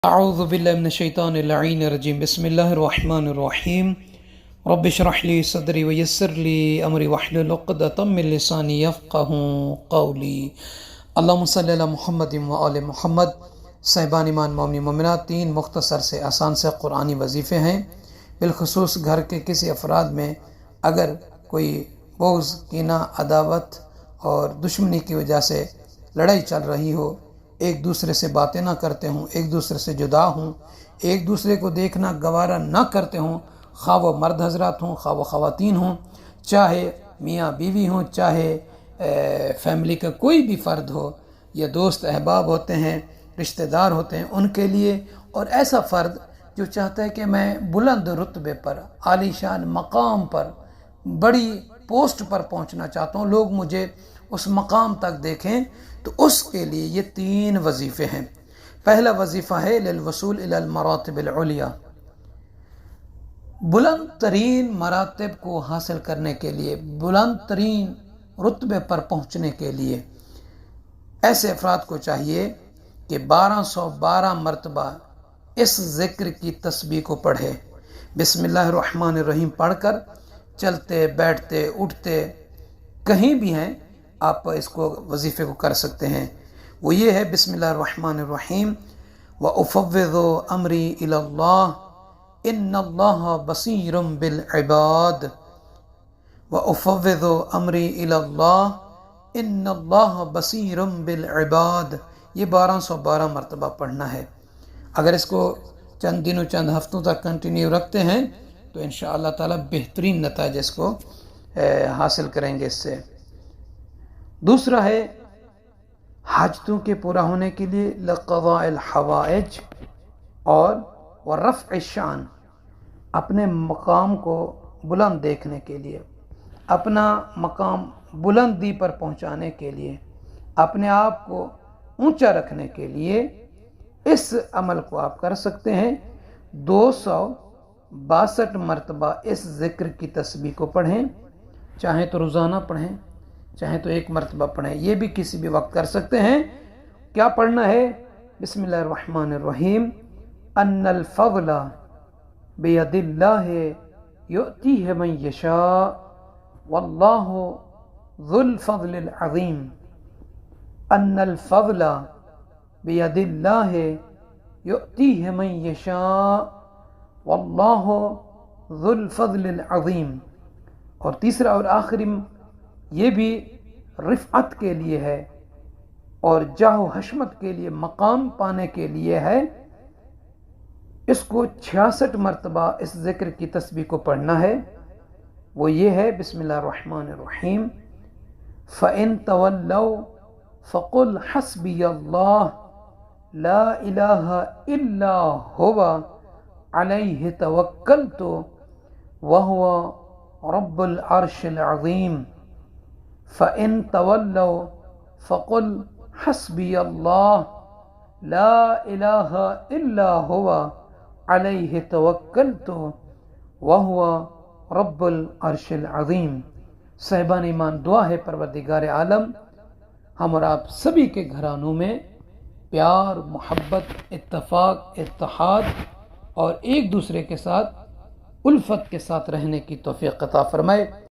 اعوذ باللہ من الشیطان اللعین الرجیم بسم اللہ الرحمن الرحیم رب اشرح لی صدری ویسر لی امری واحلل عقدۃ من لسانی یفقهوا قولی اللہم صلی علی محمد وآل محمد۔ صاحبان ایمان مومنین مومنات، تین مختصر سے آسان سے قرآنی وظیفے ہیں۔ بالخصوص گھر کے کسی افراد میں اگر کوئی بغض، کینہ، عداوت اور دشمنی کی وجہ سے لڑائی چل رہی ہو، ایک دوسرے سے باتیں نہ کرتے ہوں، ایک دوسرے سے جدا ہوں، ایک دوسرے کو دیکھنا گوارا نہ کرتے ہوں، خواہ وہ مرد حضرات ہوں، خواہ وہ خواتین ہوں، چاہے میاں بیوی ہوں، چاہے فیملی کا کوئی بھی فرد ہو، یا دوست احباب ہوتے ہیں، رشتہ دار ہوتے ہیں، ان کے لیے، اور ایسا فرد جو چاہتا ہے کہ میں بلند رتبے پر، عالی شان مقام پر، بڑی پوسٹ پر پہنچنا چاہتا ہوں، لوگ مجھے اس مقام تک دیکھیں، تو اس کے لیے یہ تین وظیفے ہیں۔ پہلا وظیفہ ہے للوصول الی المراتب العلیٰ، بلند ترین مراتب کو حاصل کرنے کے لیے، بلند ترین رتبے پر پہنچنے کے لیے ایسے افراد کو چاہیے کہ 1212 مرتبہ اس ذکر کی تسبیح کو پڑھے۔ بسم اللہ الرحمن الرحیم پڑھ کر چلتے، بیٹھتے، اٹھتے، کہیں بھی ہیں آپ اس کو وظیفے کو کر سکتے ہیں۔ وہ یہ ہے بسم اللہ الرحمن الرحیم وَأُفَوِّضُ أَمْرِي إِلَى اللَّهِ إِنَّ اللَّهَ بَصِيرٌ بِالْعِبَادِ وَأُفَوِّضُ أَمْرِي إِلَى اللَّهِ إِنَّ اللَّهَ بَصِيرٌ بِالْعِبَادِ، یہ 1212 مرتبہ پڑھنا ہے۔ اگر اس کو چند دنوں، چند ہفتوں تک کنٹینیو رکھتے ہیں تو انشاءاللہ تعالی بہترین نتائج اس کو حاصل کریں گے اس سے۔ دوسرا ہے حاجتوں کے پورا ہونے کے لیے لقضاء الحوائج اور ورفع الشان، اپنے مقام کو بلند دیکھنے کے لیے، اپنا مقام بلندی پر پہنچانے کے لیے، اپنے آپ کو اونچا رکھنے کے لیے اس عمل کو آپ کر سکتے ہیں۔ 262 مرتبہ اس ذکر کی تسبیح کو پڑھیں، چاہیں تو روزانہ پڑھیں، چاہیں تو ایک مرتبہ پڑھیں، یہ بھی کسی بھی وقت کر سکتے ہیں۔ کیا پڑھنا ہے؟ بسم اللہ الرحمن الرحیم ان الفضل بید اللہ یؤتیہ من یشاء واللہ ذو الفضل العظیم، ان الفضل بید اللہ یؤتیہ من یشاء واللہ ذو الفضل العظیم۔ اور تیسرا اور آخری یہ بھی رفعت کے لیے ہے اور جاہ و حشمت کے لیے، مقام پانے کے لیے ہے۔ اس کو 66 مرتبہ اس ذکر کی تسبیح کو پڑھنا ہے۔ وہ یہ ہے بسم اللہ الرحمن الرحیم فَإِن تَوَلَّوْا فَقُلْ حَسْبِيَ اللَّهُ لَا إِلَٰهَ إِلَّا هُوَ عَلَيْهِ تَوَكَّلْتُ وَهُوَ رَبُّ الْعَرْشِ الْعَظِيمِ فَإِن تَوَلَّوْا فَقُلْ حَسْبِيَ اللَّهُ لَا إِلَٰهَ إِلَّا هُوَ عَلَيْهِ تَوَكَّلْتُ وَهُوَ رَبُّ الْعَرْشِ الْعَظِيمِ۔ صاحبان ایمان، دعا ہے پروردگار عالم ہم اور آپ سبھی کے گھرانوں میں پیار، محبت، اتفاق، اتحاد اور ایک دوسرے کے ساتھ الفت کے ساتھ رہنے کی توفیق عطا فرمائے۔